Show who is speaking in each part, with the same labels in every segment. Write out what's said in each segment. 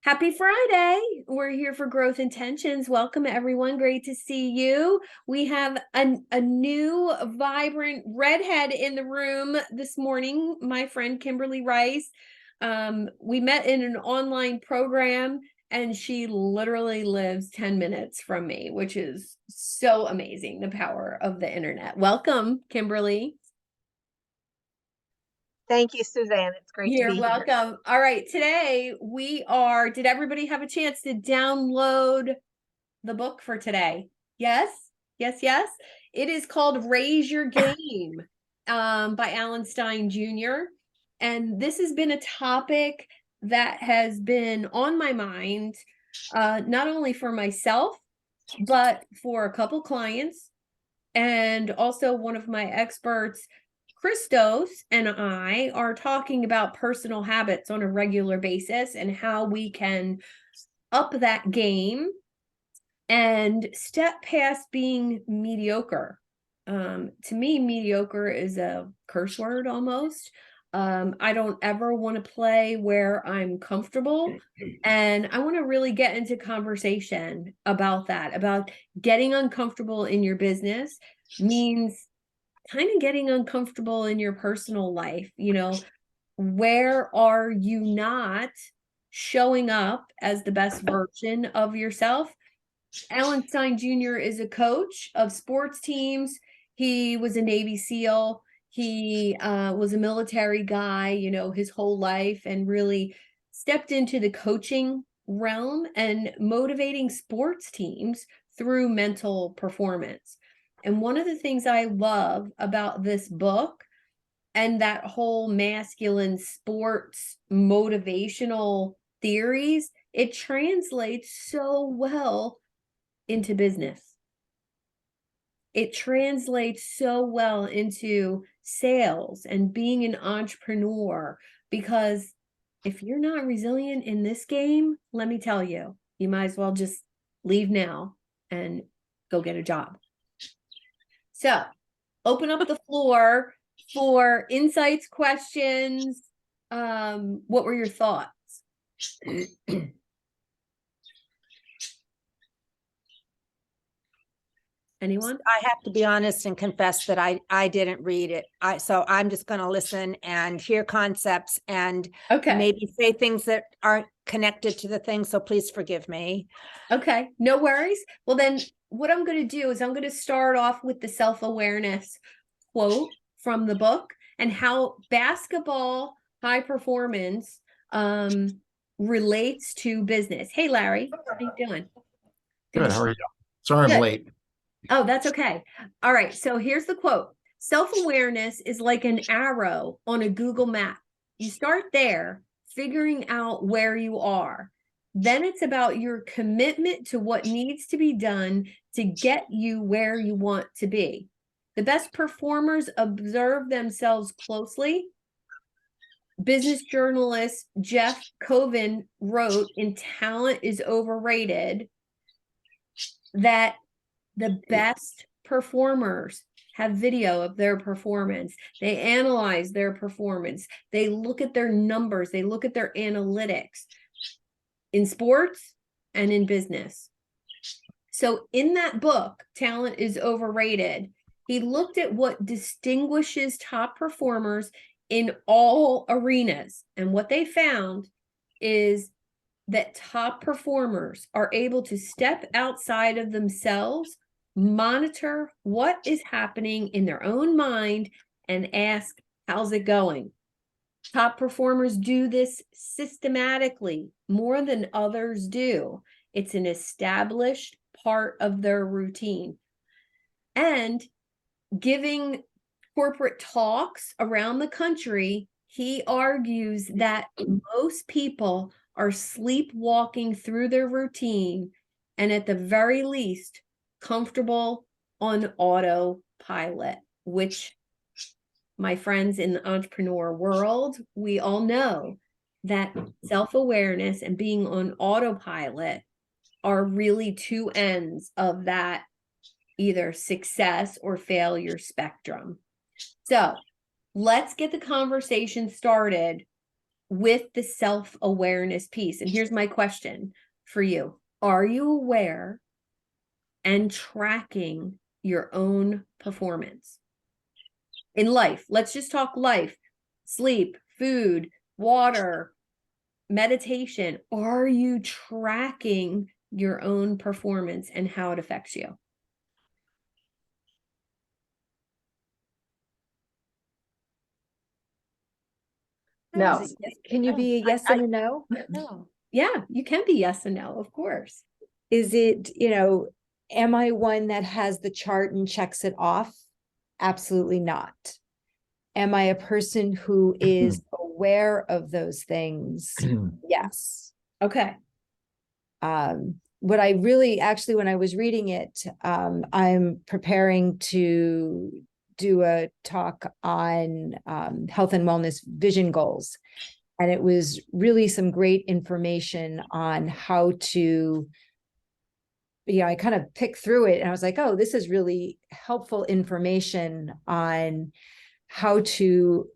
Speaker 1: Happy Friday. We're here for Growth Intentions. Welcome, everyone. Great to see you. We have a new, vibrant redhead in the room this morning, my friend Kimberly Rice. We met in an online program, and she literally lives 10 minutes from me, which is so amazing, the power of the internet. Welcome, Kimberly.
Speaker 2: Thank you, Suzanne. It's great to
Speaker 1: You're
Speaker 2: be here.
Speaker 1: welcome. All right, today did everybody have a chance to download the book for today? Yes, yes, yes. It is called Raise Your Game by Alan Stein Jr. And this has been a topic that has been on my mind, not only for myself, but for a couple clients and also one of my experts, Christos, and I are talking about personal habits on a regular basis and how we can up that game and step past being mediocre. To me, mediocre is a curse word almost. I don't ever want to play where I'm comfortable. And I want to really get into conversation about that, about getting uncomfortable in your business means kind of getting uncomfortable in your personal life. Where are you not showing up as the best version of yourself? Alan Stein Jr. is a coach of sports teams. He was a Navy SEAL. He was a military guy, his whole life, and really stepped into the coaching realm and motivating sports teams through mental performance. And one of the things I love about this book and that whole masculine sports motivational theories, it translates so well into business. It translates so well into sales and being an entrepreneur, because if you're not resilient in this game, let me tell you, you might as well just leave now and go get a job. So open up the floor for insights, questions. What were your thoughts? Anyone?
Speaker 2: I have to be honest and confess that I didn't read it. So I'm just going to listen and hear concepts and maybe say things that aren't connected to the thing. So please forgive me.
Speaker 1: Okay, no worries. Well, then what I'm going to do is I'm going to start off with the self-awareness quote from the book and how basketball high performance relates to business. Hey, Larry, how you doing?
Speaker 3: Good. How are you? Sorry, I'm late.
Speaker 1: Oh, that's okay. All right. So here's the quote. Self-awareness is like an arrow on a Google map. You start there, figuring out where you are. Then it's about your commitment to what needs to be done to get you where you want to be. The best performers observe themselves closely. Business journalist Jeff Coven wrote in Talent is Overrated that the best performers have video of their performance. They analyze their performance. They look at their numbers. They look at their analytics in sports and in business. So in that book, Talent is Overrated, he looked at what distinguishes top performers in all arenas. And what they found is that top performers are able to step outside of themselves, monitor what is happening in their own mind, and ask, how's it going? Top performers do this systematically more than others do. It's an established part of their routine. And giving corporate talks around the country, he argues that most people are sleepwalking through their routine and at the very least comfortable on autopilot, which, my friends in the entrepreneur world, we all know that self-awareness and being on autopilot are really two ends of that either success or failure spectrum. So let's get the conversation started with the self-awareness piece. And here's my question for you. Are you aware and tracking your own performance in life? Let's just talk life, sleep, food, water, meditation. Are you tracking your own performance and how it affects you?
Speaker 4: No. Can you be a yes and a no?
Speaker 1: No. Yeah, you can be yes and no, of course.
Speaker 4: Is it, am I one that has the chart and checks it off? Absolutely not. Am I a person who is aware of those things? Yes.
Speaker 1: Okay.
Speaker 4: What I really, actually, when I was reading it, I'm preparing to do a talk on health and wellness vision goals. And it was really some great information on how to, I kind of picked through it and I was like, oh, this is really helpful information on how to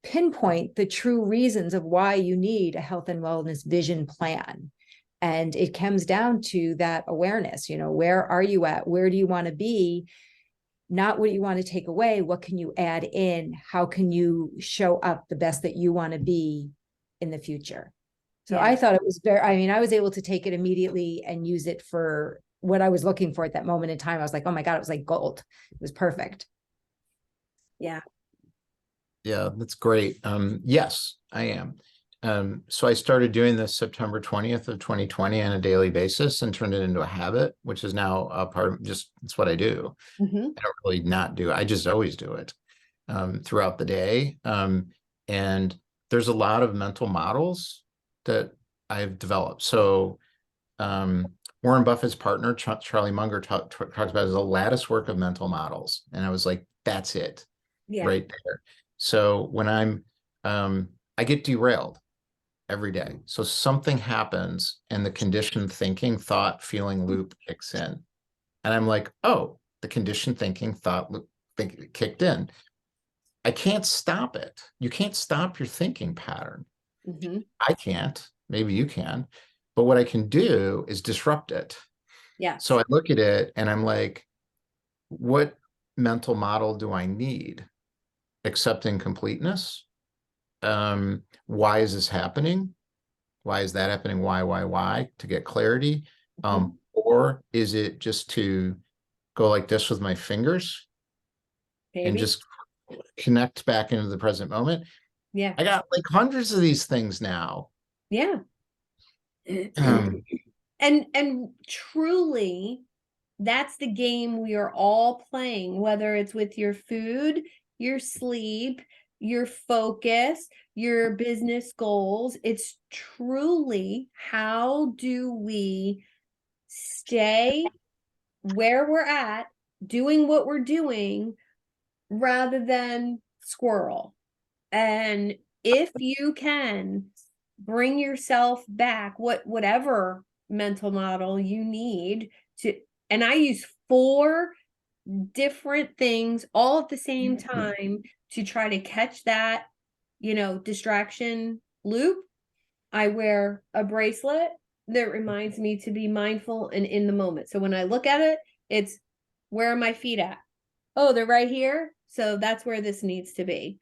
Speaker 4: pinpoint the true reasons of why you need a health and wellness vision plan. And it comes down to that awareness, where are you at? Where do you want to be? Not what you want to take away. What can you add in? How can you show up the best that you want to be in the future? So I thought it was I was able to take it immediately and use it for what I was looking for at that moment in time. I was like, oh my God, it was like gold. It was perfect.
Speaker 1: Yeah.
Speaker 3: Yeah, that's great. Yes, I am. So I started doing this September 20th of 2020 on a daily basis and turned it into a habit, which is now a part of it's what I do. I don't really not do it. I just always do it throughout the day. And there's a lot of mental models that I've developed. So Warren Buffett's partner, Charlie Munger, talks about a lattice work of mental models. And I was like, that's it right there. So when I get derailed every day. So something happens and the conditioned thinking, thought, feeling loop kicks in. And I'm like, oh, the conditioned thinking, thought loop kicked in. I can't stop it. You can't stop your thinking pattern. I can't. Maybe you can. But what I can do is disrupt it.
Speaker 1: Yeah.
Speaker 3: So I look at it and I'm like, what mental model do I need? Accepting completeness. Why is this happening? Why is that happening? Why? To get clarity. Or is it just to go like this with my fingers and just connect back into the present moment?
Speaker 1: Yeah.
Speaker 3: I got like hundreds of these things now.
Speaker 1: Yeah. And truly, that's the game we are all playing, whether it's with your food, your sleep, your focus, your business goals. It's truly, how do we stay where we're at, doing what we're doing, rather than squirrel? And if you can bring yourself back, whatever mental model you need to, and I use 4 different things all at the same time to try to catch that, distraction loop. I wear a bracelet that reminds me to be mindful and in the moment. So when I look at it, it's, where are my feet at? Oh, they're right here. So that's where this needs to be.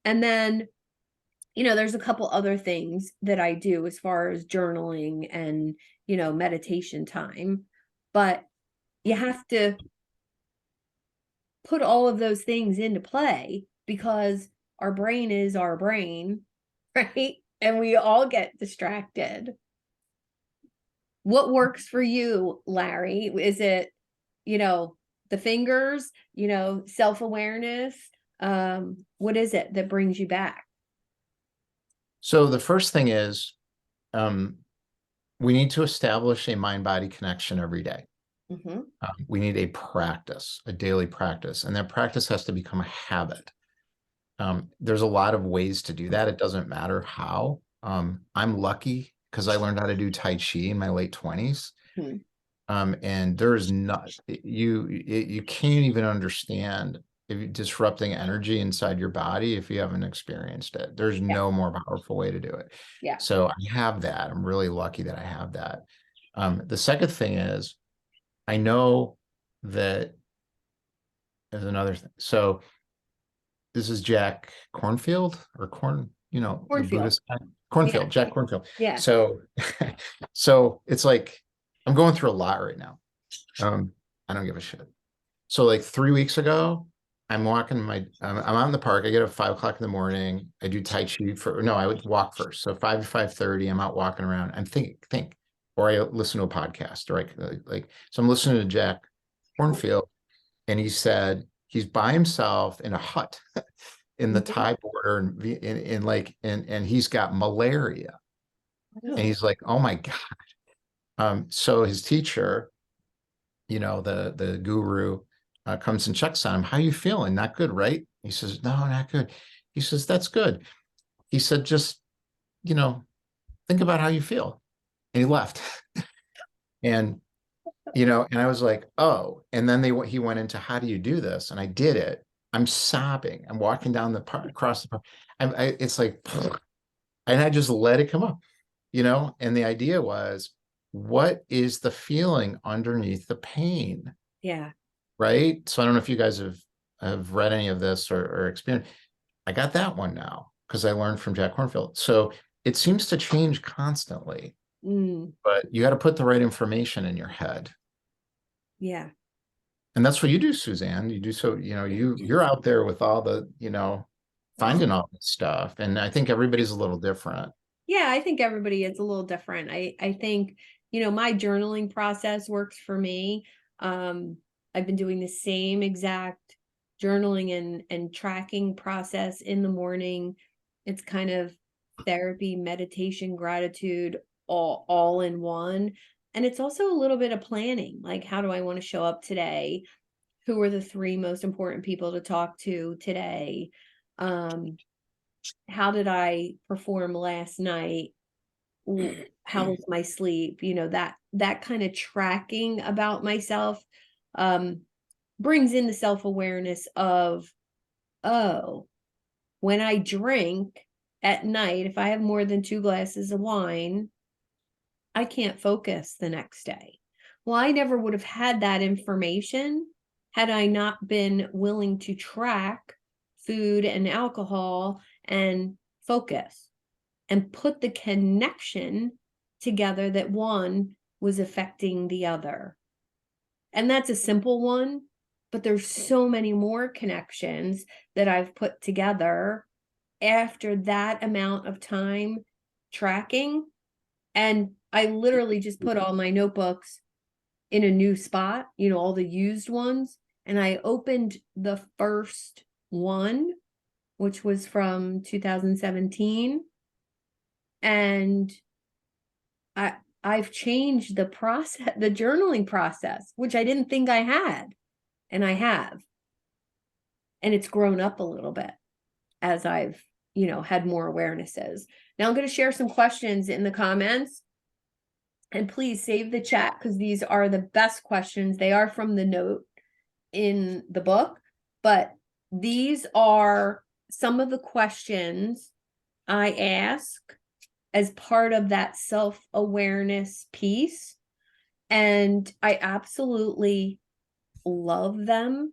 Speaker 1: And then, there's a couple other things that I do as far as journaling and, meditation time, but you have to put all of those things into play because our brain is our brain, right? And we all get distracted. What works for you, Larry? Is it, the fingers, self-awareness? What is it that brings you back?
Speaker 3: So the first thing is, we need to establish a mind-body connection every day. We need a practice, a daily practice, and that practice has to become a habit. There's a lot of ways to do that. It doesn't matter how. I'm lucky because I learned how to do Tai Chi in my late 20s. And there's not, you can't even understand if you disrupting energy inside your body if you haven't experienced it. There's no more powerful way to do it.
Speaker 1: Yeah.
Speaker 3: So I have that. I'm really lucky that I have that. The second thing is, I know that there's another thing. So this is Jack Cornfield or the
Speaker 1: Cornfield.
Speaker 3: Buddhist guy. Cornfield,
Speaker 1: Yeah.
Speaker 3: Jack Cornfield.
Speaker 1: Yeah.
Speaker 3: So, so it's like, I'm going through a lot right now. I don't give a shit. So like 3 weeks ago, I'm walking I'm out in the park. I get up at 5 o'clock in the morning. I do Tai Chi I would walk first. So 5 to 5:30, I'm out walking around. I'm think, or I listen to a podcast, or so I'm listening to Jack Cornfield, and he said he's by himself in a hut in the Thai border, and he's got malaria. And he's like, oh my God. So his teacher, the guru, comes and checks on him. How you feeling? Not good, right? He says, no, not good. He says, that's good. He said, just, think about how you feel. And he left. And, and I was like, oh, and then he went into, how do you do this? And I did it. I'm sobbing. I'm walking down the park, across the park. It's like, and I just let it come up, and the idea was, what is the feeling underneath the pain?
Speaker 1: Yeah.
Speaker 3: Right. So I don't know if you guys have read any of this or experienced. I got that one now because I learned from Jack Cornfield. So it seems to change constantly, but you got to put the right information in your head.
Speaker 1: Yeah.
Speaker 3: And that's what you do, Suzanne. You do. So, you're out there with all the, finding all this stuff. And I think everybody's a little different.
Speaker 1: Yeah, I think everybody is a little different. I think, my journaling process works for me. I've been doing the same exact journaling and tracking process in the morning. It's kind of therapy, meditation, gratitude, all in one. And it's also a little bit of planning. Like, how do I want to show up today? Who are the 3 most important people to talk to today? How did I perform last night? How was my sleep? That kind of tracking about myself brings in the self-awareness of, oh, when I drink at night, if I have more than 2 glasses of wine, I can't focus the next day. Well, I never would have had that information had I not been willing to track food and alcohol and focus and put the connection together that one was affecting the other. And that's a simple one, but there's so many more connections that I've put together after that amount of time tracking. And I literally just put all my notebooks in a new spot, all the used ones. And I opened the first one, which was from 2017. And I've changed the process, the journaling process, which I didn't think I had. And I have. And it's grown up a little bit as I've, had more awarenesses. Now I'm going to share some questions in the comments. And please save the chat because these are the best questions. They are from the note in the book, but these are some of the questions I ask as part of that self-awareness piece. And I absolutely love them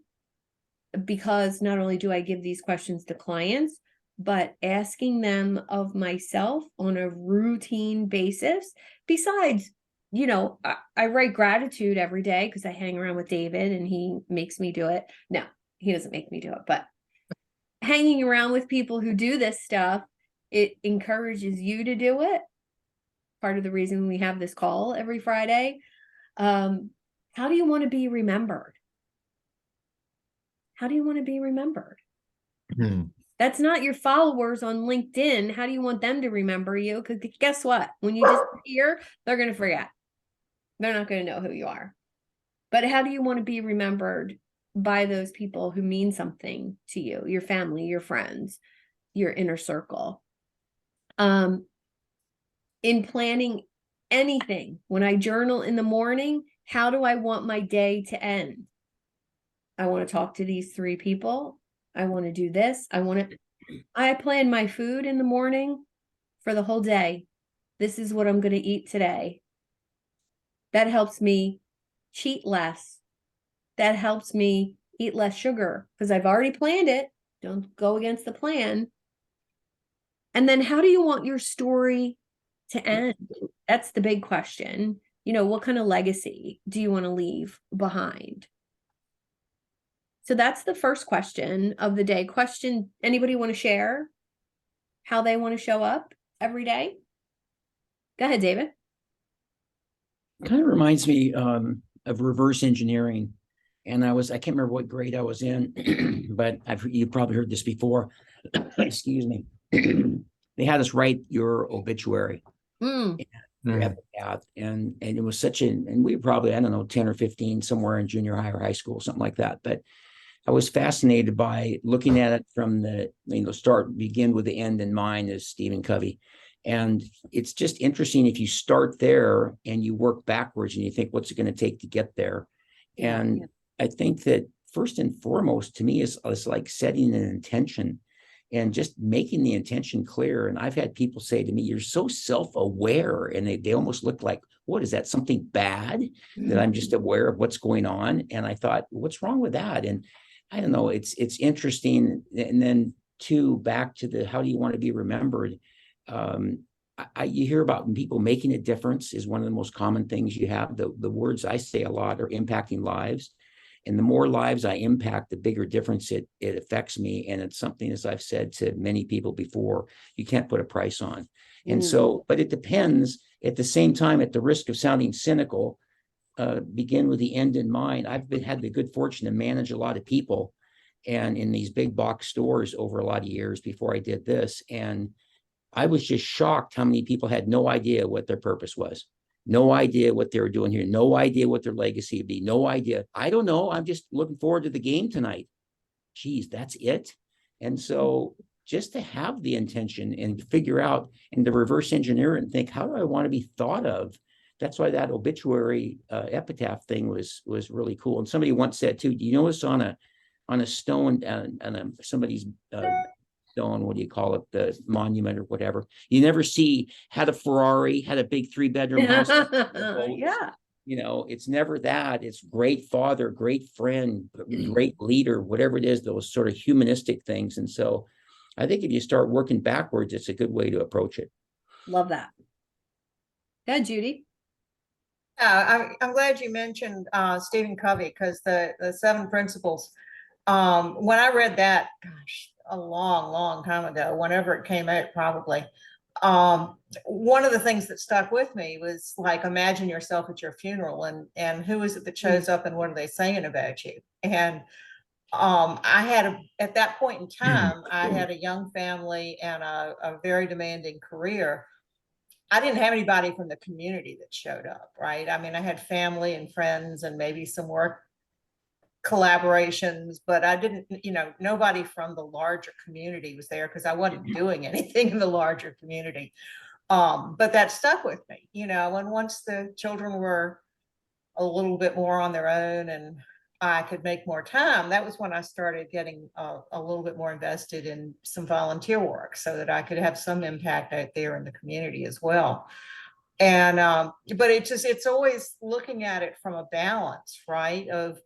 Speaker 1: because not only do I give these questions to clients, but asking them of myself on a routine basis. Besides, I write gratitude every day because I hang around with David and he makes me do it. No, he doesn't make me do it, but hanging around with people who do this stuff, it encourages you to do it. Part of the reason we have this call every Friday. How do you want to be remembered? How do you want to be remembered? That's not your followers on LinkedIn. How do you want them to remember you? Because guess what? When you disappear, they're going to forget. They're not going to know who you are. But how do you want to be remembered by those people who mean something to you, your family, your friends, your inner circle? In planning anything, when I journal in the morning, how do I want my day to end? I want to talk to these 3 people. I want to do this. I plan my food in the morning for the whole day. This is what I'm going to eat today. That helps me cheat less. That helps me eat less sugar because I've already planned it. Don't go against the plan. And then how do you want your story to end? That's the big question. You know, what kind of legacy do you want to leave behind? So that's the first question of the day. Question, anybody want to share how they want to show up every day? Go ahead, David.
Speaker 5: Kind of reminds me of reverse engineering. And I can't remember what grade I was in, but you probably heard this before. Excuse me. They had us write your obituary. Your epitaph. And it was and we were probably, I don't know, 10 or 15, somewhere in junior high or high school, something like that. But I was fascinated by looking at it from the, begin with the end in mind, as Stephen Covey. And it's just interesting if you start there and you work backwards and you think, what's it going to take to get there? And I think that first and foremost to me is like setting an intention and just making the intention clear. And I've had people say to me, you're so self-aware, and they almost look like, what is that, something bad that I'm just aware of what's going on? And I thought, what's wrong with that? And I don't know, it's interesting. And then back to the, how do you want to be remembered? You hear about people making a difference is one of the most common things you have. The words I say a lot are impacting lives. And the more lives I impact, the bigger difference it affects me. And it's something, as I've said to many people before, you can't put a price on. And so, but it depends. At the same time, at the risk of sounding cynical, begin with the end in mind. I've had the good fortune to manage a lot of people and in these big box stores over a lot of years before I did this. And I was just shocked how many people had no idea what their purpose was. No idea what they were doing here. No idea what their legacy would be. No idea. I don't know. I'm just looking forward to the game tonight. Geez, that's it. And so just to have the intention and figure out and to reverse engineer and think, how do I want to be thought of? That's why that obituary epitaph thing was really cool. And somebody once said too, do you notice on a stone and somebody's stone, what do you call it, the monument or whatever, you never see had a Ferrari, had a big 3-bedroom house.
Speaker 1: Yeah.
Speaker 5: It's never that. It's great father, great friend, great leader, whatever it is, those sort of humanistic things. And so I think if you start working backwards, it's a good way to approach it.
Speaker 1: Love that. Yeah, Judy.
Speaker 6: I'm glad you mentioned Stephen Covey, because the 7 principles, when I read that, gosh, a long time ago, whenever it came out, probably, one of the things that stuck with me was like, imagine yourself at your funeral and who is it that shows up and what are they saying about you? And I had at that point in time, I had a young family and a very demanding career. I didn't have anybody from the community that showed up, right? I mean, I had family and friends and maybe some work collaborations, but I didn't, nobody from the larger community was there because I wasn't doing anything in the larger community. But that stuck with me, and once the children were a little bit more on their own and I could make more time, that was when I started getting a little bit more invested in some volunteer work so that I could have some impact out there in the community as well. And, but it's always looking at it from a balance, right? Of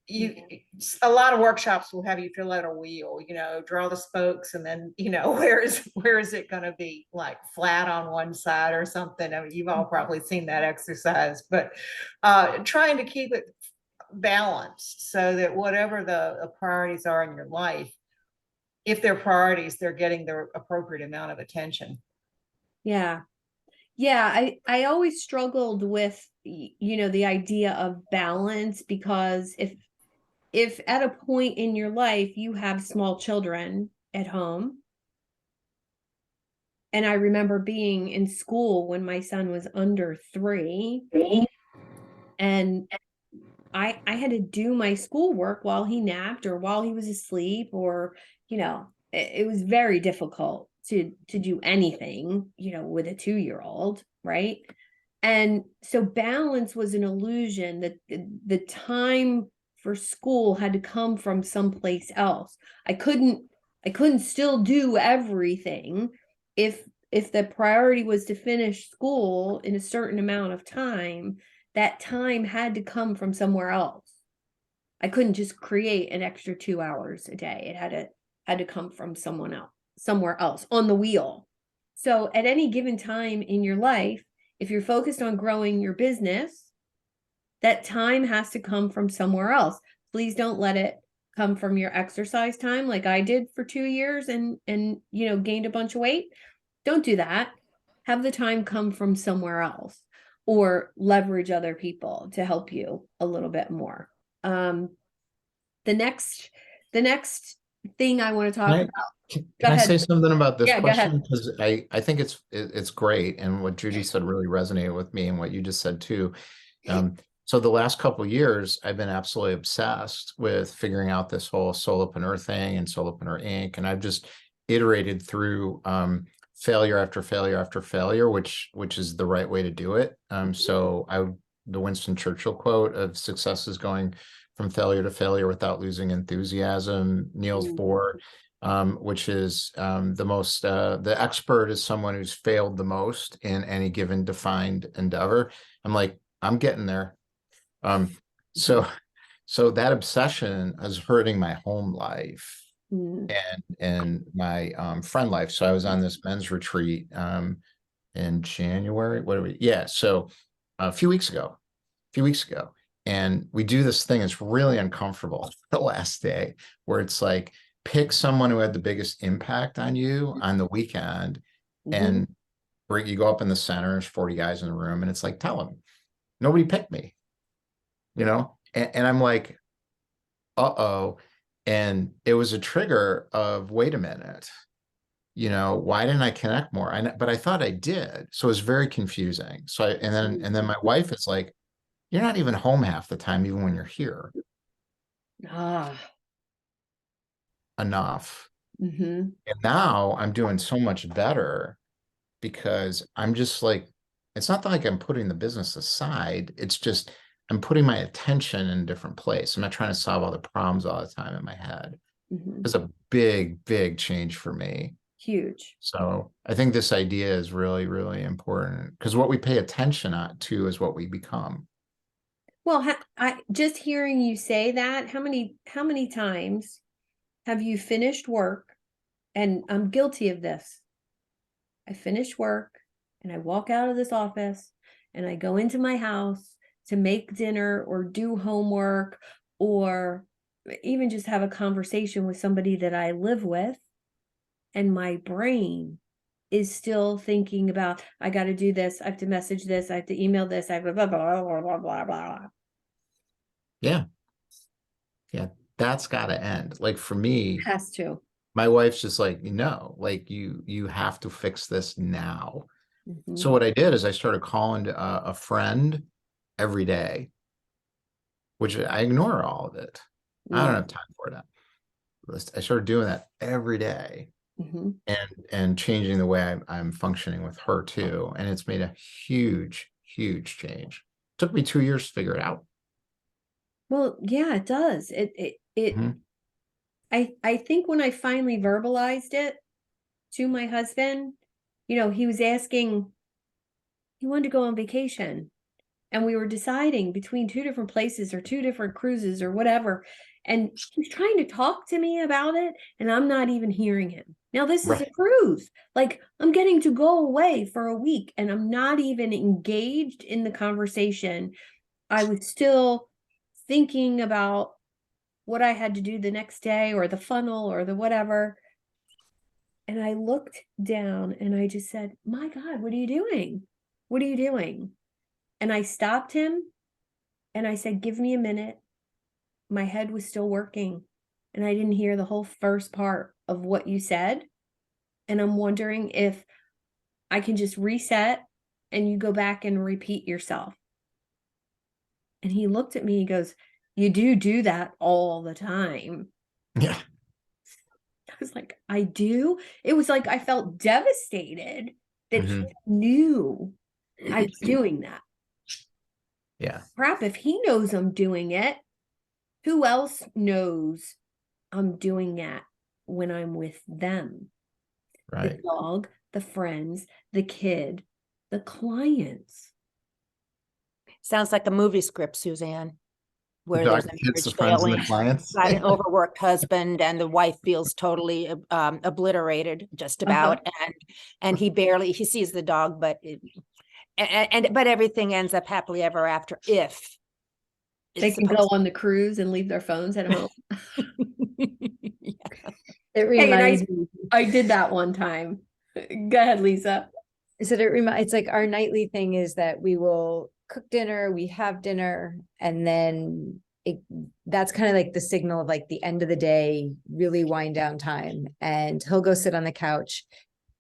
Speaker 6: a lot of workshops will have you fill out a wheel, draw the spokes, and then, where is it going to be, like flat on one side or something? I mean, you've all probably seen that exercise, but trying to keep it balanced so that whatever the priorities are in your life, if they're priorities, they're getting the appropriate amount of attention.
Speaker 1: Yeah. I always struggled with, the idea of balance, because if at a point in your life you have small children at home, and I remember being in school when my son was under 3, and I had to do my schoolwork while he napped or while he was asleep, or, it was very difficult to do anything, with a 2-year-old, right? And so balance was an illusion. That the time for school had to come from someplace else. I couldn't still do everything if the priority was to finish school in a certain amount of time. That time had to come from somewhere else. I couldn't just create an extra 2 hours a day. It had to come from somewhere else on the wheel. So at any given time in your life, if you're focused on growing your business, that time has to come from somewhere else. Please don't let it come from your exercise time like I did for 2 years and gained a bunch of weight. Don't do that. Have the time come from somewhere else, or leverage other people to help you a little bit more. The next thing I want to talk about.
Speaker 3: Can I say something about this question? Because I think it's great. And what Judy said really resonated with me, and what you just said too. So the last couple of years, I've been absolutely obsessed with figuring out this whole Solopreneur thing and Solopreneur Inc. And I've just iterated through failure after failure after failure, which is the right way to do it. So the Winston Churchill quote of success is going from failure to failure without losing enthusiasm. Niels Bohr, which is the expert is someone who's failed the most in any given defined endeavor. I'm getting there. So that obsession is hurting my home life and my friend life. So I was on this men's retreat in January. So a few weeks ago, and we do this thing. It's really uncomfortable the last day, where it's like, pick someone who had the biggest impact on you on the weekend, and you go up in the center. There's 40 guys in the room, and it's like, tell them nobody picked me, and I'm like, uh-oh. And it was a trigger of, wait a minute, why didn't I connect more? But I thought I did. So it was very confusing. So and then my wife is like, you're not even home half the time, even when you're here. Enough. And now I'm doing so much better, because I'm just like, it's not like I'm putting the business aside. It's just, I'm putting my attention in a different place. I'm not trying to solve all the problems all the time in my head. It's a big, big change for me.
Speaker 1: Huge.
Speaker 3: So I think this idea is really, really important, because what we pay attention to is what we become.
Speaker 1: Well, I just hearing you say that, how many times have you finished work? And I'm guilty of this. I finish work and I walk out of this office and I go into my house to make dinner or do homework, or even just have a conversation with somebody that I live with. And my brain is still thinking about, I got to do this. I have to message this. I have to email this. I have blah, blah, blah, blah, blah, blah, blah.
Speaker 3: Yeah. That's got to end. Like, for me,
Speaker 1: it has to.
Speaker 3: My wife's just like, like you have to fix this now. So what I did is I started calling a friend every day, which I ignore all of it. I don't have time for that. I started doing that every day, and changing the way I'm functioning with her too. And it's made a huge, huge change. It took me 2 years to figure it out.
Speaker 1: Well, yeah, it does. I think when I finally verbalized it to my husband, he was asking, he wanted to go on vacation, and we were deciding between 2 different places or 2 different cruises or whatever. And he's trying to talk to me about it, and I'm not even hearing him. Now, this is a cruise. Like, I'm getting to go away for a week, and I'm not even engaged in the conversation. I was still thinking about what I had to do the next day, or the funnel, or the whatever. And I looked down and I just said, my God, what are you doing? What are you doing? And I stopped him and I said, give me a minute. My head was still working and I didn't hear the whole first part of what you said. And I'm wondering if I can just reset and you go back and repeat yourself. And he looked at me, he goes, you do that all the time.
Speaker 3: Yeah.
Speaker 1: I was like, I do? It was like I felt devastated that he knew I was doing that.
Speaker 3: Yeah.
Speaker 1: Crap, if he knows I'm doing it, who else knows I'm doing that when I'm with them?
Speaker 3: Right.
Speaker 1: The dog, the friends, the kid, the clients.
Speaker 2: Sounds like a movie script, Suzanne, where
Speaker 3: dog,
Speaker 2: there's a
Speaker 3: the kids, the
Speaker 2: marriage
Speaker 3: friends, and the
Speaker 2: failing,
Speaker 3: clients.
Speaker 2: got an overworked husband, and the wife feels totally obliterated, just about, and he sees the dog, but but everything ends up happily ever after if
Speaker 1: They
Speaker 2: it's
Speaker 1: can go
Speaker 2: supposed
Speaker 1: on the cruise and leave their phones at home.
Speaker 2: Yeah.
Speaker 4: It
Speaker 1: Hey, and
Speaker 4: reminds me,
Speaker 1: I did that one time. Go ahead, Lisa.
Speaker 4: it's like our nightly thing is that we will cook dinner, we have dinner, and then that's kind of like the signal of like the end of the day, really wind down time. And he'll go sit on the couch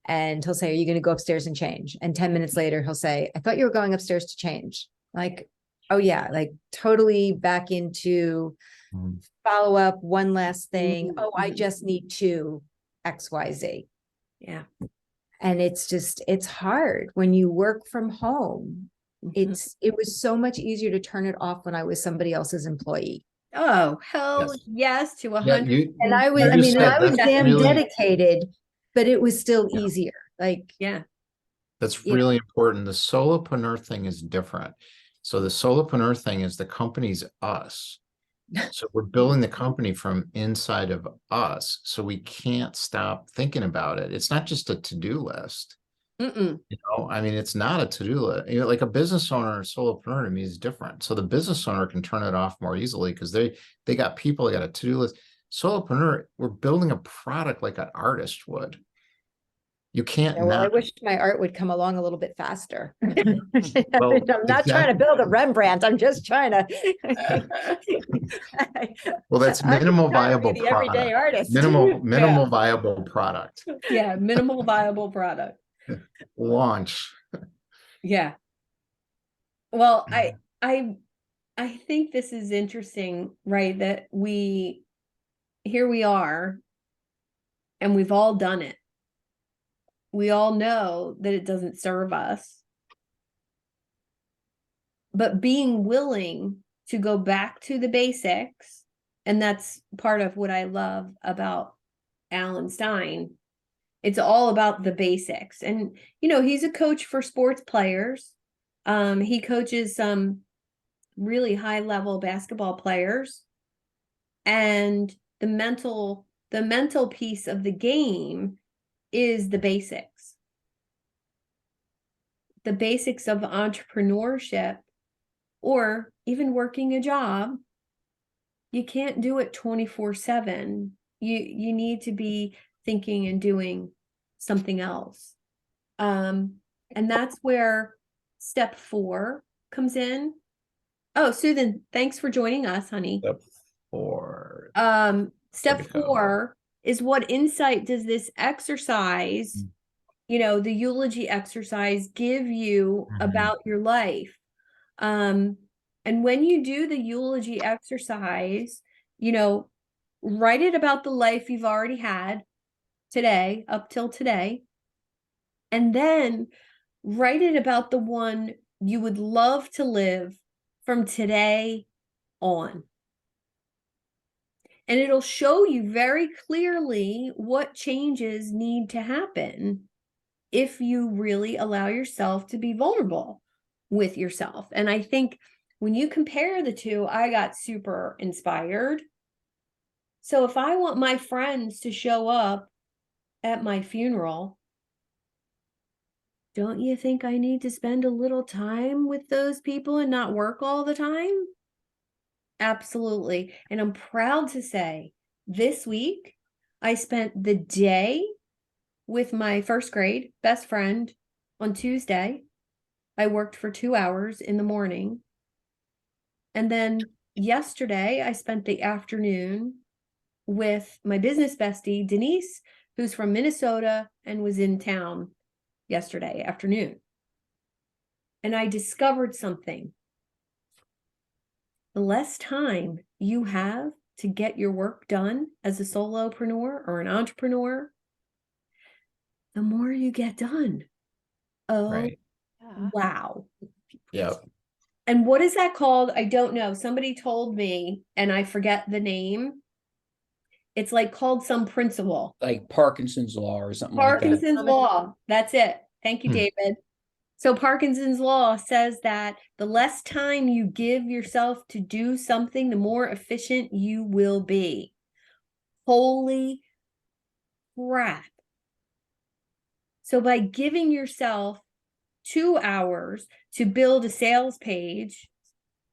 Speaker 4: and he'll say, "Are you going to go upstairs and change?" And 10 minutes later, he'll say, "I thought you were going upstairs to change." Like, oh yeah, like totally back into
Speaker 3: Mhm.
Speaker 4: follow up, one last thing.
Speaker 1: Mhm.
Speaker 4: Oh, I just need to XYZ.
Speaker 1: Yeah.
Speaker 4: And it's hard when you work from home.
Speaker 1: Mhm.
Speaker 4: It was so much easier to turn it off when I was somebody else's employee.
Speaker 1: Oh, hell
Speaker 3: Yes.
Speaker 1: yes to
Speaker 3: Yeah,
Speaker 1: 100.
Speaker 4: And I was,
Speaker 3: You
Speaker 4: I mean,
Speaker 3: just
Speaker 4: and
Speaker 3: said
Speaker 4: I was
Speaker 3: that's
Speaker 4: damn
Speaker 3: really-
Speaker 4: dedicated, but it was still
Speaker 3: Yeah.
Speaker 4: easier. Like,
Speaker 1: Yeah.
Speaker 3: That's
Speaker 4: you know.
Speaker 3: really important. The solopreneur thing is different. So the solopreneur thing is the company's us. So we're building the company from inside of us. So we can't stop thinking about it. It's not just a to-do list.
Speaker 1: Mm-mm.
Speaker 3: You know, I mean, it's not a to-do list. You know, like a business owner or solopreneur to me is different. So the business owner can turn it off more easily because they got people, they got a to-do list. Solopreneur, we're building a product like an artist would. You can't
Speaker 4: Yeah, well, I
Speaker 3: not.
Speaker 4: wish my art would come along a little bit faster.
Speaker 3: Well,
Speaker 4: I'm not trying to build a Rembrandt. I'm just trying to.
Speaker 3: Well, that's
Speaker 4: I'm just
Speaker 3: minimal
Speaker 4: trying to be
Speaker 3: viable
Speaker 4: the everyday
Speaker 3: product.
Speaker 4: artist.
Speaker 3: Minimal viable product.
Speaker 1: Yeah. Minimal viable product.
Speaker 3: Launch.
Speaker 1: Yeah. Well, I think this is interesting, right? That here we are, and we've all done it. We all know that it doesn't serve us. But being willing to go back to the basics, and that's part of what I love about Alan Stein. It's all about the basics. And, he's a coach for sports players. He coaches some really high level basketball players. And the mental piece of the game is the basics. The basics of entrepreneurship or even working a job. You can't do it 24/7. You need to be thinking and doing something else. And that's where step 4 comes in. Oh, Susan, thanks for joining us, honey.
Speaker 3: Step 4.
Speaker 1: Step 4 is what insight does this exercise, the eulogy exercise, give you about your life? And when you do the eulogy exercise, write it about the life you've already had today, up till today. And then write it about the one you would love to live from today on. And it'll show you very clearly what changes need to happen if you really allow yourself to be vulnerable with yourself. And I think when you compare the two, I got super inspired. So if I want my friends to show up at my funeral, don't you think I need to spend a little time with those people and not work all the time? Absolutely. And I'm proud to say this week, I spent the day with my first grade best friend on Tuesday. I worked for 2 hours in the morning. And then yesterday, I spent the afternoon with my business bestie, Denise, who's from Minnesota and was in town yesterday afternoon. And I discovered something. The less time you have to get your work done as a solopreneur or an entrepreneur, the more you get done. Oh,
Speaker 3: Right.
Speaker 1: wow.
Speaker 3: Yeah.
Speaker 1: And what is that called? I don't know. Somebody told me, and I forget the name. It's like called some principle.
Speaker 5: Like Parkinson's law or something like that.
Speaker 1: Parkinson's law. That's it. Thank you,
Speaker 3: Hmm.
Speaker 1: David. So Parkinson's law says that the less time you give yourself to do something, the more efficient you will be. Holy crap. So by giving yourself 2 hours to build a sales page,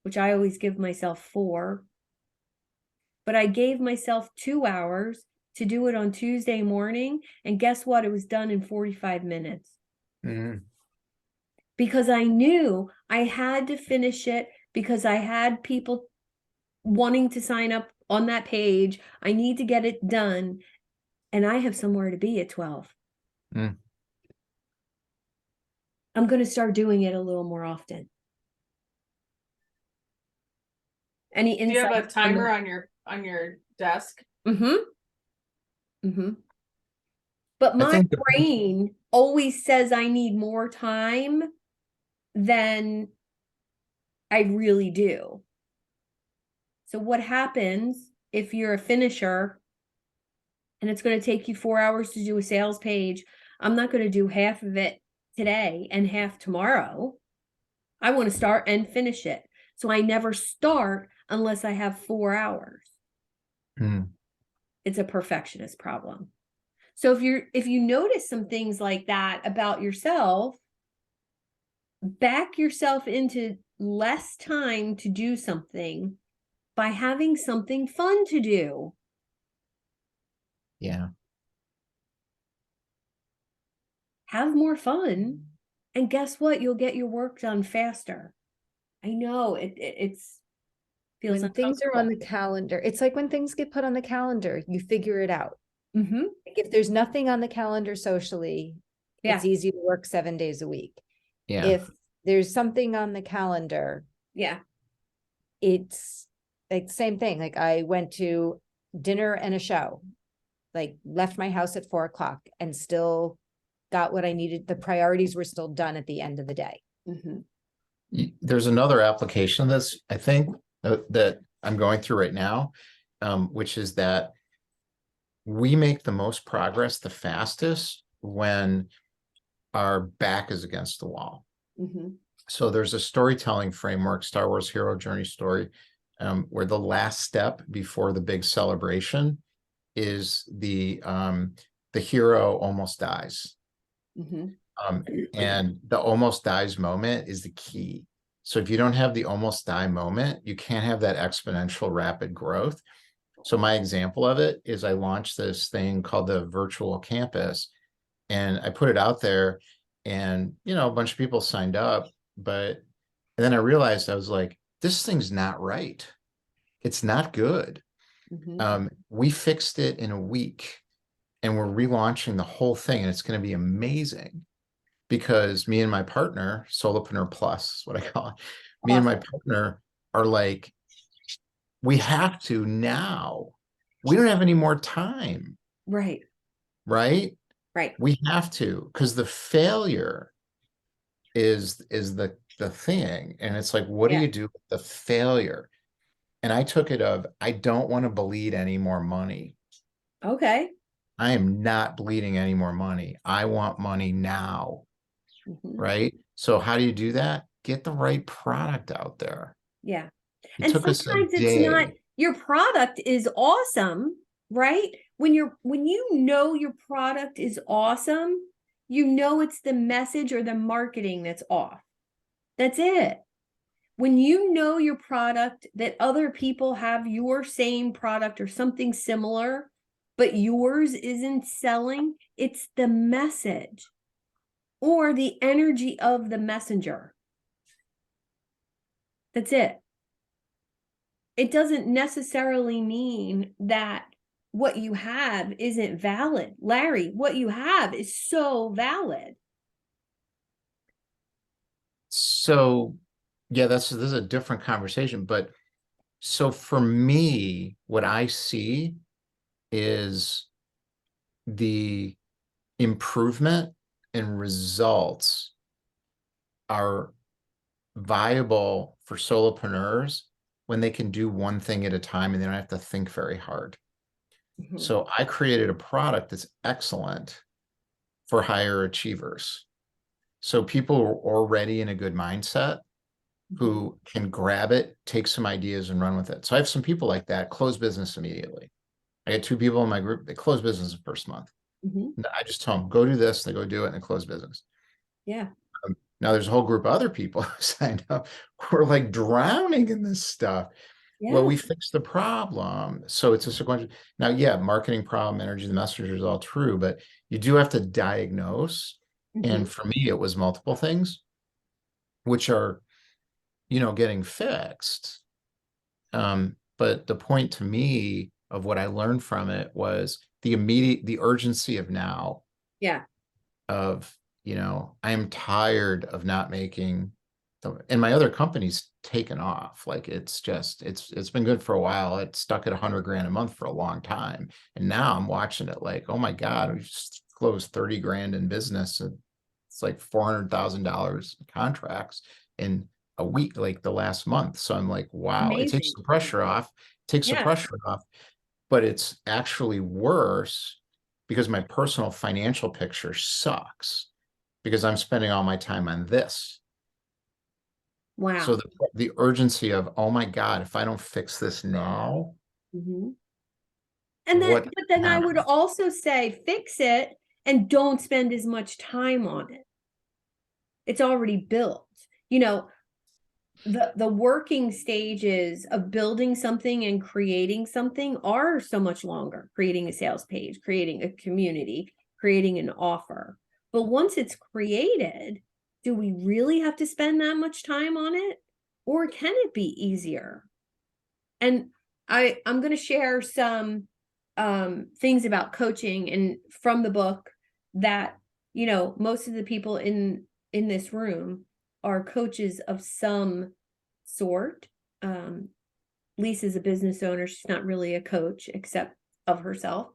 Speaker 1: which I always give myself 4, but I gave myself 2 hours to do it on Tuesday morning. And guess what? It was done in 45 minutes.
Speaker 3: Mm-hmm.
Speaker 1: Because I knew I had to finish it because I had people wanting to sign up on that page. I need to get it done. And I have somewhere to be at 12.
Speaker 3: Mm.
Speaker 1: I'm going to start doing it a little more often. Any
Speaker 7: Do you have a
Speaker 1: insights?
Speaker 7: timer on your desk?
Speaker 1: Mm-hmm. Mm-hmm. But
Speaker 3: I
Speaker 1: my
Speaker 3: think
Speaker 1: brain always says I need more time than I really do. So what happens if you're a finisher and it's going to take you 4 hours to do a sales page? I'm not going to do half of it today and half tomorrow. I want to start and finish it. So I never start unless I have 4 hours.
Speaker 3: Mm.
Speaker 1: It's a perfectionist problem. So if you notice some things like that about yourself, back yourself into less time to do something by having something fun to do.
Speaker 3: Yeah.
Speaker 1: Have more fun, and guess what? You'll get your work done faster. I know it's feels
Speaker 4: When things are on the
Speaker 1: uncomfortable.
Speaker 4: calendar, it's like when things get put on the calendar, you figure it out.
Speaker 1: Mm-hmm.
Speaker 4: Like if there's nothing on the calendar socially,
Speaker 1: Yeah.
Speaker 4: it's easy to work 7 days a week.
Speaker 3: Yeah.
Speaker 4: If there's something on the calendar,
Speaker 1: Yeah.
Speaker 4: it's like same thing. Like I went to dinner and a show, like left my house at 4 o'clock and still got what I needed. The priorities were still done at the end of the day.
Speaker 1: Mm-hmm.
Speaker 3: There's another application that's, I think, that I'm going through right now, which is that we make the most progress the fastest when our back is against the wall.
Speaker 1: Mm-hmm.
Speaker 3: So there's a storytelling framework, Star Wars hero journey story, where the last step before the big celebration is the hero almost dies.
Speaker 1: Mm-hmm.
Speaker 3: And the almost dies moment is the key. So if you don't have the almost die moment, you can't have that exponential rapid growth. So my example of it is I launched this thing called the virtual campus, and I put it out there, and a bunch of people signed up, and then I realized, I was like, this thing's not right. It's not good.
Speaker 1: Mm-hmm.
Speaker 3: We fixed it in a week, and we're relaunching the whole thing, and it's going to be amazing. Because me and my partner, Solopreneur Plus is what I call it. Me and my partner are like, we have to now. We don't have any more time.
Speaker 1: Right.
Speaker 3: Right?
Speaker 1: Right.
Speaker 3: We have to, because the failure is the thing. And it's like, what do you do with the failure? And I took it of, I don't want to bleed any more money.
Speaker 1: Okay.
Speaker 3: I am not bleeding any more money. I want money now.
Speaker 1: Mm-hmm.
Speaker 3: Right? So how do you do that? Get the right product out there.
Speaker 1: Yeah.
Speaker 3: It
Speaker 1: And
Speaker 3: took us a
Speaker 1: sometimes it's
Speaker 3: day.
Speaker 1: not, your product is awesome, right? When you know your product is awesome, you know it's the message or the marketing that's off. That's it. When you know your product, that other people have your same product or something similar, but yours isn't selling, it's the message or the energy of the messenger. That's it. It doesn't necessarily mean that what you have isn't valid. Larry, what you have is so valid.
Speaker 3: So yeah, this is a different conversation. But so for me, what I see is the improvement and results are viable for solopreneurs when they can do one thing at a time and they don't have to think very hard.
Speaker 1: Mhm.
Speaker 3: So I created a product that's excellent for higher achievers. So people are already in a good mindset who can grab it, take some ideas and run with it. So I have some people like that, close business immediately. I get 2 people in my group, they close business the first month.
Speaker 1: Mhm.
Speaker 3: I just tell them, go do this, they go do it and they close business.
Speaker 1: Yeah.
Speaker 3: Now there's a whole group of other people who signed up who are like drowning in this stuff. Well,
Speaker 1: Yeah.
Speaker 3: we fixed the problem. So it's a sequential. Now, yeah, marketing problem, energy, the messenger is all true, but you do have to diagnose.
Speaker 1: Mhm.
Speaker 3: And for me, it was multiple things, which are, getting fixed. But the point to me of what I learned from it was the urgency of now,
Speaker 1: Yeah.
Speaker 3: of, I am tired of not making and my other company's taken off. Like it's been good for a while. It's stuck at 100 grand a month for a long time. And now I'm watching it like, oh my God, we just closed 30 grand in business. And it's like $400,000 contracts in a week, like the last month. So I'm like, wow, it takes
Speaker 1: Amazing.
Speaker 3: the pressure off,
Speaker 1: Yeah.
Speaker 3: but it's actually worse because my personal financial picture sucks because I'm spending all my time on this.
Speaker 1: Wow.
Speaker 3: So the urgency of, oh my God, if I don't fix this now,
Speaker 1: Mhm. And then, but then I would also say, fix it and don't spend as much time on it. It's already built. The working stages of building something and creating something are so much longer. Creating a sales page, creating a community, creating an offer. But once it's created, do we really have to spend that much time on it? Or can it be easier? And I'm going to share some things about coaching and from the book that, most of the people in this room are coaches of some sort. Lisa's a business owner. She's not really a coach except of herself.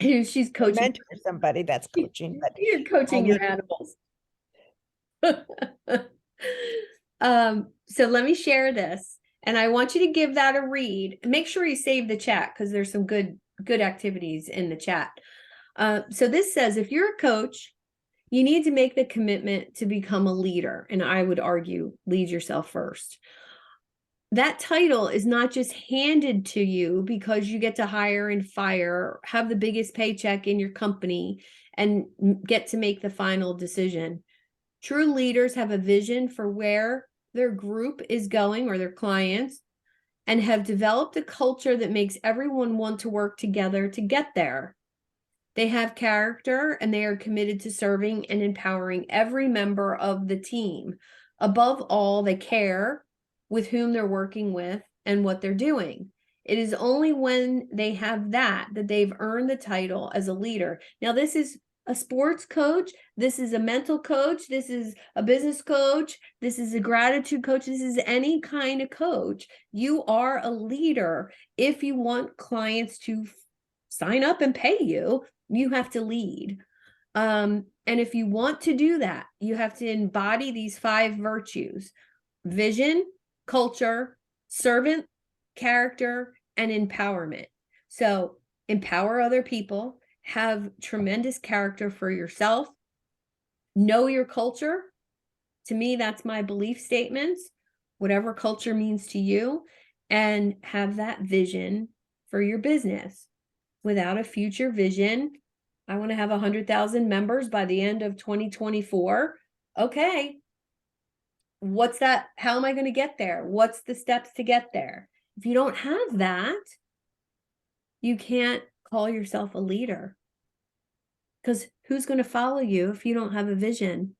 Speaker 1: She's coaching.
Speaker 2: Mentor somebody that's coaching, but
Speaker 1: You're coaching your animals. So let me share this, and I want you to give that a read. Make sure you save the chat because there's some good activities in the chat. So this says, if you're a coach, you need to make the commitment to become a leader. And I would argue, lead yourself first. That title is not just handed to you because you get to hire and fire, have the biggest paycheck in your company, and get to make the final decision. True leaders have a vision for where their group is going or their clients, and have developed a culture that makes everyone want to work together to get there. They have character and they are committed to serving and empowering every member of the team. Above all, they care with whom they're working with and what they're doing. It is only when they have that they've earned the title as a leader. Now, this is a sports coach. This is a mental coach. This is a business coach. This is a gratitude coach. This is any kind of coach. You are a leader. If you want clients to sign up and pay you, you have to lead. And if you want to do that, you have to embody these 5 virtues: vision, culture, servant, character, and empowerment. So empower other people, have tremendous character for yourself, know your culture. To me, that's my belief statements, whatever culture means to you, and have that vision for your business. Without a future vision, I want to have 100,000 members by the end of 2024. Okay. What's that? How am I going to get there? What's the steps to get there? If you don't have that, you can't call yourself a leader. Because who's going to follow you if you don't have a vision?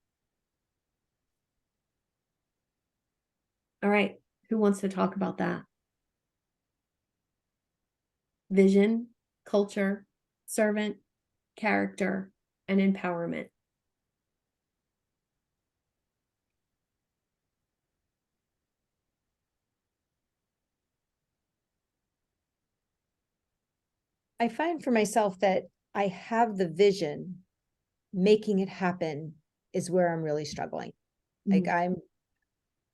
Speaker 1: All right. Who wants to talk about that? Vision, culture, servant, character, and empowerment.
Speaker 4: I find for myself that I have the vision, making it happen is where I'm really struggling. Like
Speaker 1: Mhm.
Speaker 4: I'm,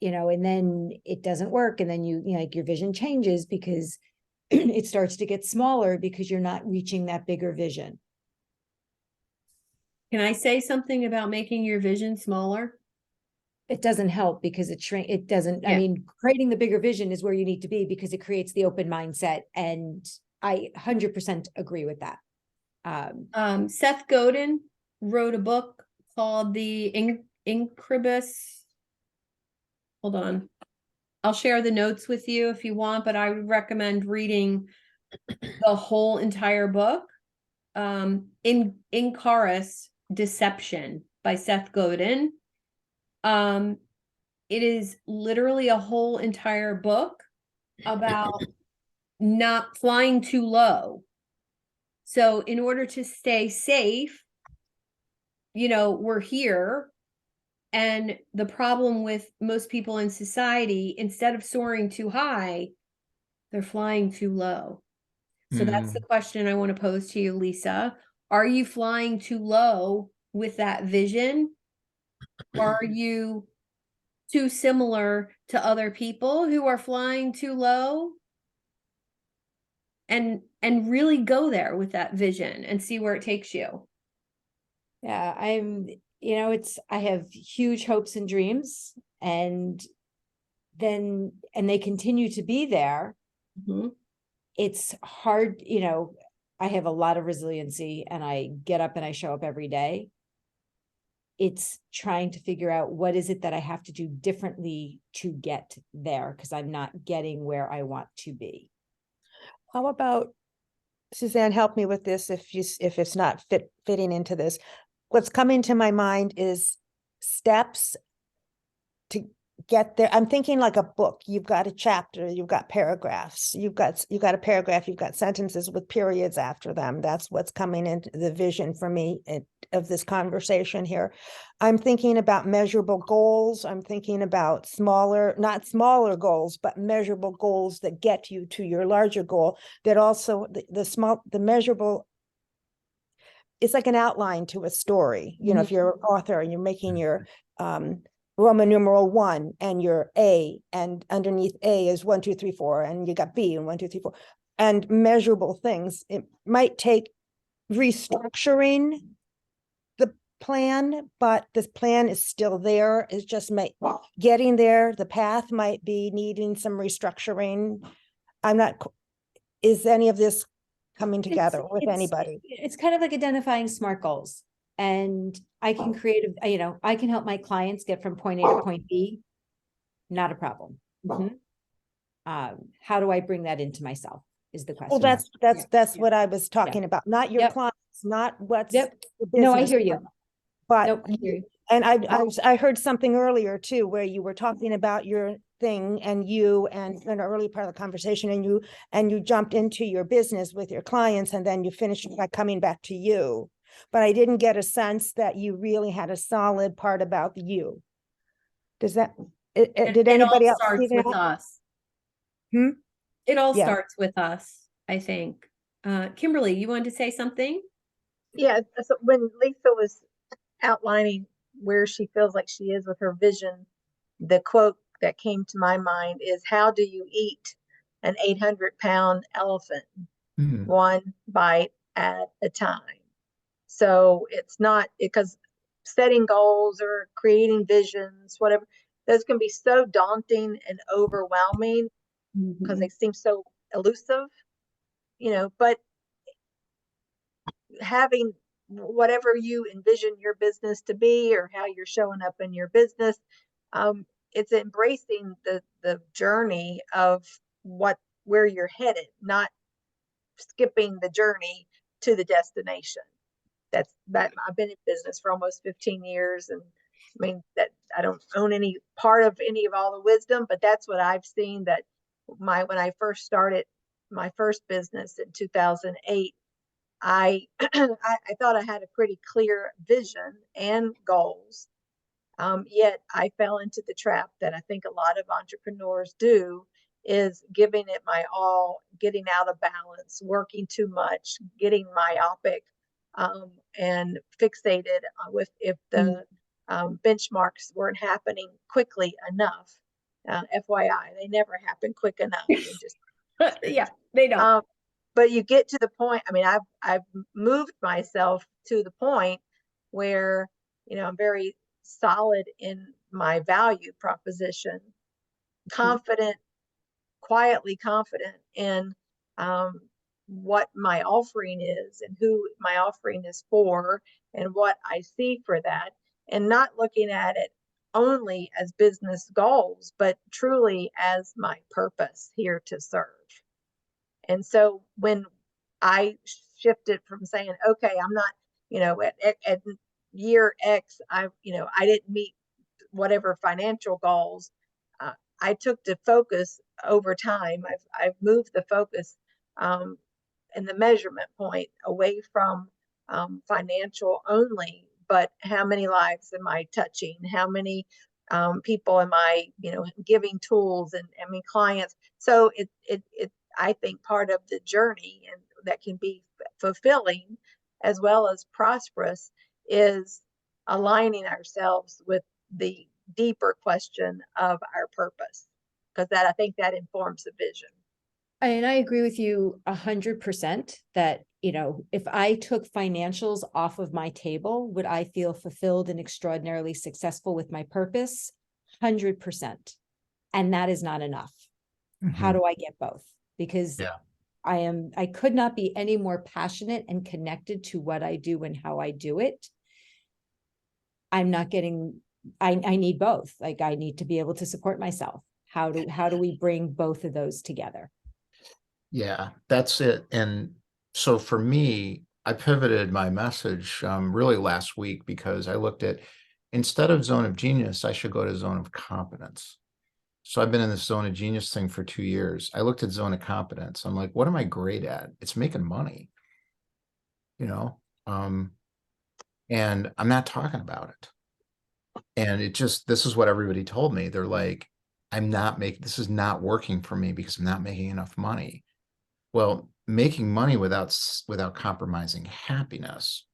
Speaker 4: and then it doesn't work. And then like your vision changes because it starts to get smaller because you're not reaching that bigger vision.
Speaker 1: Can I say something about making your vision smaller?
Speaker 4: It doesn't help because it doesn't, I
Speaker 1: Yeah.
Speaker 4: mean, creating the bigger vision is where you need to be because it creates the open mindset. And I 100% agree with that.
Speaker 1: Seth Godin wrote a book called The Incubus. Hold on. I'll share the notes with you if you want, but I would recommend reading the whole entire book. Incarus Deception by Seth Godin. It is literally a whole entire book about not flying too low. So in order to stay safe, we're here. And the problem with most people in society, instead of soaring too high, they're flying too low. So that's the question I want to pose to you, Lisa. Are you flying too low with that vision? Or are you too similar to other people who are flying too low? And really go there with that vision and see where it takes you.
Speaker 4: Yeah, I have huge hopes and dreams, and they continue to be there.
Speaker 1: Mm-hmm.
Speaker 4: It's hard, I have a lot of resiliency and I get up and I show up every day. It's trying to figure out what is it that I have to do differently to get there, because I'm not getting where I want to be.
Speaker 2: How about, Suzanne, help me with this if it's not fitting into this. What's coming to my mind is steps to get there. I'm thinking like a book. You've got a chapter, you've got paragraphs, you've got a paragraph, you've got sentences with periods after them. That's what's coming into the vision for me of this conversation here. I'm thinking about measurable goals. I'm thinking about not smaller goals, but measurable goals that get you to your larger goal, that also the measurable, it's like an outline to a story. If you're an author and you're making your Roman numeral 1 and your A, and underneath A is 1, 2, 3, 4, and you got B and 1, 2, 3, 4, and measurable things. It might take restructuring the plan, but this plan is still there. It's just getting there. The path might be needing some restructuring. Is any of this coming together with anybody?
Speaker 4: It's kind of like identifying SMART goals. And I can I can help my clients get from point A to point B. Not a problem.
Speaker 1: Mm-hmm.
Speaker 4: How do I bring that into myself is the question.
Speaker 2: Well, that's what I was talking about. Not your
Speaker 4: Yep.
Speaker 2: clients, not what's
Speaker 4: Yep.
Speaker 2: the
Speaker 4: No, I
Speaker 2: business,
Speaker 4: hear you.
Speaker 2: but
Speaker 4: Nope, I hear you.
Speaker 2: and I heard something earlier too, where you were talking about your thing and an early part of the conversation, and you jumped into your business with your clients, and then you finished by coming back to you. But I didn't get a sense that you really had a solid part about you. Does that, did anybody else see
Speaker 1: starts with
Speaker 2: that?
Speaker 1: us.
Speaker 2: Hmm?
Speaker 1: It all
Speaker 2: Yeah.
Speaker 1: starts with us, I think. Kimberly, you wanted to say something?
Speaker 8: Yeah, so when Lisa was outlining where she feels like she is with her vision, the quote that came to my mind is, how do you eat an 800-pound elephant? One bite at a time. So it's not, because setting goals or creating visions, whatever, those can be so daunting and overwhelming because they seem so elusive, but having whatever you envision your business to be or how you're showing up in your business, it's embracing the journey of where you're headed, not skipping the journey to the destination. That I've been in business for almost 15 years, and I mean that I don't own any part of any of all the wisdom, but that's what I've seen. That when I first started my first business in 2008, I I thought I had a pretty clear vision and goals. Yet I fell into the trap that I think a lot of entrepreneurs do, is giving it my all, getting out of balance, working too much, getting myopic, and fixated with if the benchmarks weren't happening quickly enough. FYI, they never happen quick enough. They just
Speaker 1: Yeah, they don't.
Speaker 8: but you get to the point. I mean, I've moved myself to the point where, you know, I'm very solid in my value proposition, confident, quietly confident in what my offering is and who my offering is for and what I see for that, and not looking at it only as business goals, but truly as my purpose here to serve. And so when I shifted from saying, okay, I'm not, you know, at year X, I didn't meet whatever financial goals. I took the focus over time. I've moved the focus and the measurement point away from financial only, but how many lives am I touching? How many people am I, giving tools and I mean clients? So I think part of the journey and that can be fulfilling as well as prosperous is aligning ourselves with the deeper question of our purpose, because I think that informs the vision.
Speaker 4: And I agree with you 100% that, if I took financials off of my table, would I feel fulfilled and extraordinarily successful with my purpose? 100%. And that is not enough. How do I get both? Because I could not be any more passionate and connected to what I do and how I do it. I'm not getting, I need both. Like, I need to be able to support myself. How do we bring both of those together?
Speaker 3: Yeah, that's it. And so for me, I pivoted my message really last week because I looked at, instead of zone of genius, I should go to zone of competence. So I've been in this zone of genius thing for 2 years. I looked at zone of competence. I'm like, what am I great at? It's making money, and I'm not talking about it. And this is what everybody told me. They're like, this is not working for me because I'm not making enough money. Well, making money without compromising happiness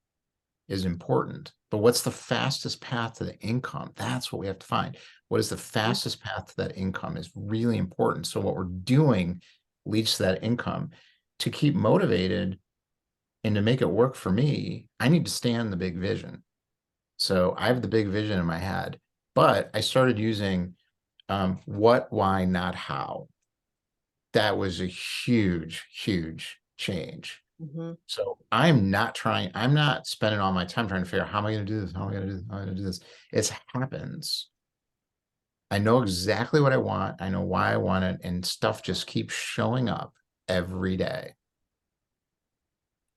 Speaker 3: is important. But what's the fastest path to the income? That's what we have to find. What is the fastest path to that income is really important. So what we're doing leads to that income. To keep motivated and to make it work for me, I need to stay on the big vision. So I have the big vision in my head, but I started using what, why, not how. That was a huge, huge change. So I'm not spending all my time trying to figure out how am I going to do this? How am I going to do this? How am I going to do this? It happens. I know exactly what I want. I know why I want it. And stuff just keeps showing up every day.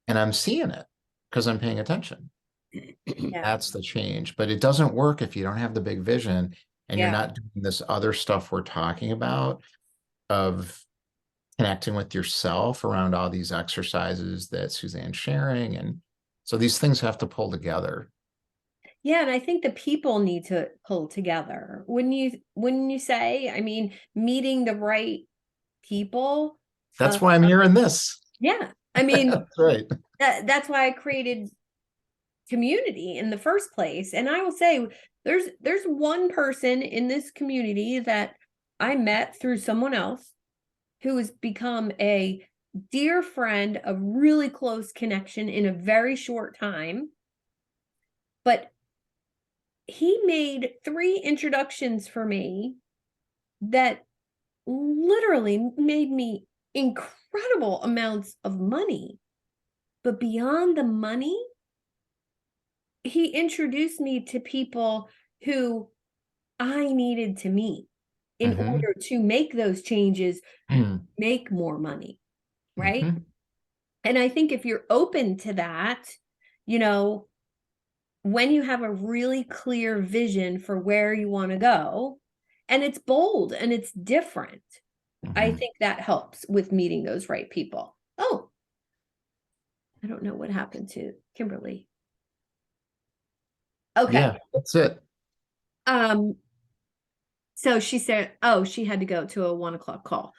Speaker 3: And I'm seeing it because I'm paying attention. That's the change. But it doesn't work if you don't have the big vision and you're not doing this other stuff we're talking about of connecting with yourself around all these exercises that Suzanne's sharing. And so these things have to pull together.
Speaker 1: Yeah, and I think the people need to pull together. When you say, I mean, meeting the right people.
Speaker 3: That's why I'm hearing this.
Speaker 1: Yeah. I mean,
Speaker 3: that's right.
Speaker 1: That's why I created community in the first place. And I will say there's one person in this community that I met through someone else who has become a dear friend, a really close connection in a very short time. But he made 3 introductions for me that literally made me incredible amounts of money. But beyond the money, he introduced me to people who I needed to meet in order to make those changes, make more money, right? And I think if you're open to that, when you have a really clear vision for where you want to go, and it's bold and it's different, I think that helps with meeting those right people. Oh, I don't know what happened to Kimberly. Okay.
Speaker 3: Yeah, that's it.
Speaker 1: So she said, she had to go to a 1:00 call.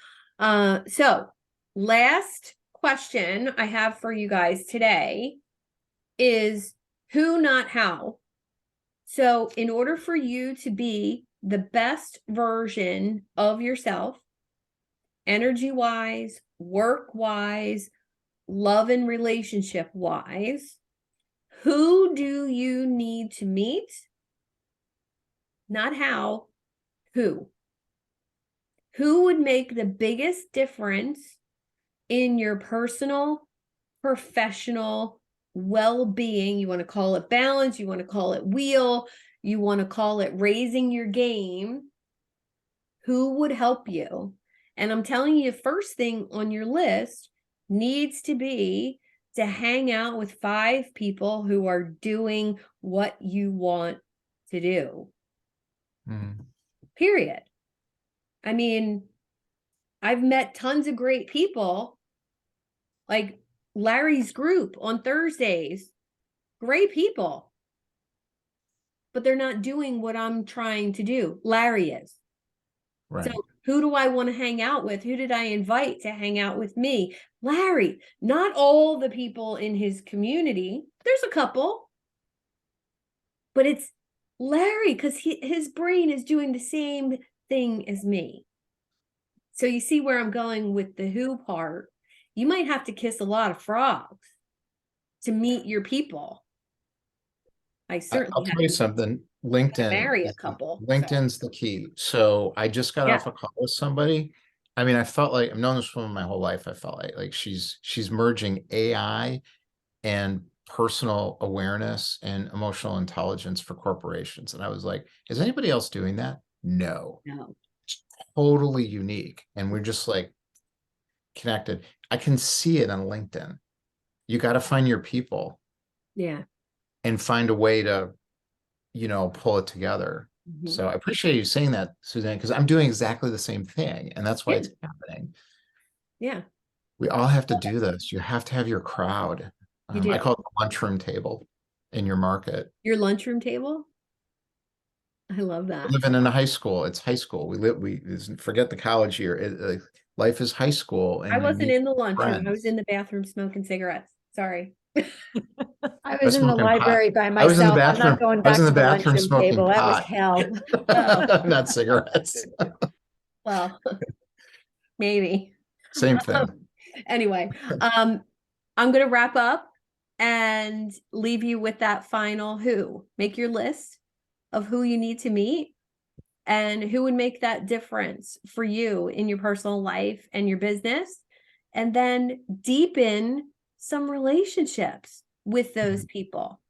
Speaker 1: So last question I have for you guys today is who, not how. So in order for you to be the best version of yourself, energy-wise, work-wise, love and relationship-wise, who do you need to meet? Not how, who? Who would make the biggest difference in your personal, professional well-being? You want to call it balance, you want to call it wheel, you want to call it raising your game. Who would help you? And I'm telling you, first thing on your list needs to be to hang out with 5 people who are doing what you want to do. Period. I mean, I've met tons of great people, like Larry's group on Thursdays. Great people. But they're not doing what I'm trying to do. Larry is.
Speaker 3: Right.
Speaker 1: So who do I want to hang out with? Who did I invite to hang out with me? Larry. Not all the people in his community. There's a couple. But it's Larry, because his brain is doing the same thing as me. So you see where I'm going with the who part. You might have to kiss a lot of frogs to meet your people. I
Speaker 3: I'll
Speaker 1: certainly
Speaker 3: tell you something. LinkedIn,
Speaker 1: marry a couple.
Speaker 3: LinkedIn's the key. So I just got
Speaker 1: Yeah.
Speaker 3: off a call with somebody. I mean, I felt like I've known this woman my whole life. I felt like she's merging AI and personal awareness and emotional intelligence for corporations. And I was like, is anybody else doing that? No.
Speaker 1: No.
Speaker 3: Totally unique. And we're just like connected. I can see it on LinkedIn. You got to find your people.
Speaker 1: Yeah.
Speaker 3: And find a way to, pull it together.
Speaker 1: Mhm.
Speaker 3: So I appreciate you saying that, Suzanne, because I'm doing exactly the same thing. And that's why it's happening.
Speaker 1: Yeah.
Speaker 3: We all have to do this. You have to have your crowd.
Speaker 1: You do.
Speaker 3: I call it the lunchroom table in your market.
Speaker 1: Your lunchroom table? I love that.
Speaker 3: Living in a high school, it's high school. We forget the college year. Life is high school. And
Speaker 1: I wasn't in the lunchroom.
Speaker 3: friends.
Speaker 1: I was in the bathroom smoking cigarettes. Sorry.
Speaker 4: I was in the
Speaker 3: smoking pot.
Speaker 4: library by
Speaker 3: I was in the
Speaker 4: myself. I'm
Speaker 3: bathroom.
Speaker 4: not going
Speaker 3: I was
Speaker 4: back
Speaker 3: in
Speaker 4: to
Speaker 3: the
Speaker 4: the
Speaker 3: bathroom
Speaker 4: lunchroom
Speaker 3: smoking
Speaker 4: table. That was
Speaker 3: pot.
Speaker 4: hell.
Speaker 1: Oh.
Speaker 3: Not cigarettes.
Speaker 1: Well, maybe.
Speaker 3: Same thing.
Speaker 1: Anyway, I'm going to wrap up and leave you with that final who. Make your list of who you need to meet and who would make that difference for you in your personal life and your business. And then deepen some relationships with those people.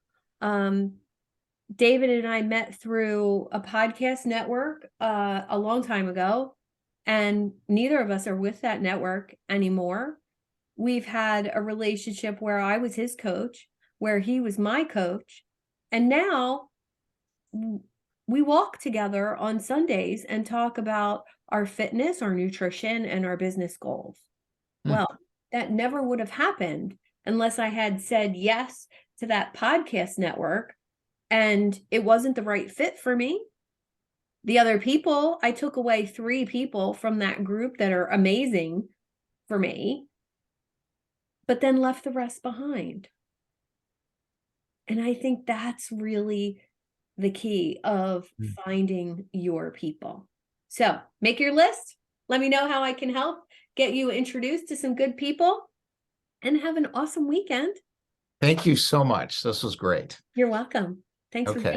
Speaker 1: David and I met through a podcast network a long time ago, and neither of us are with that network anymore. We've had a relationship where I was his coach, where he was my coach, and now we walk together on Sundays and talk about our fitness, our nutrition, and our business goals. Well, that never would have happened unless I had said yes to that podcast network and it wasn't the right fit for me. The other people, I took away 3 people from that group that are amazing for me, but then left the rest behind. And I think that's really the key of finding your people. So make your list. Let me know how I can help get you introduced to some good people, and have an awesome weekend.
Speaker 3: Thank you so much. This was great.
Speaker 1: You're welcome. Thanks for being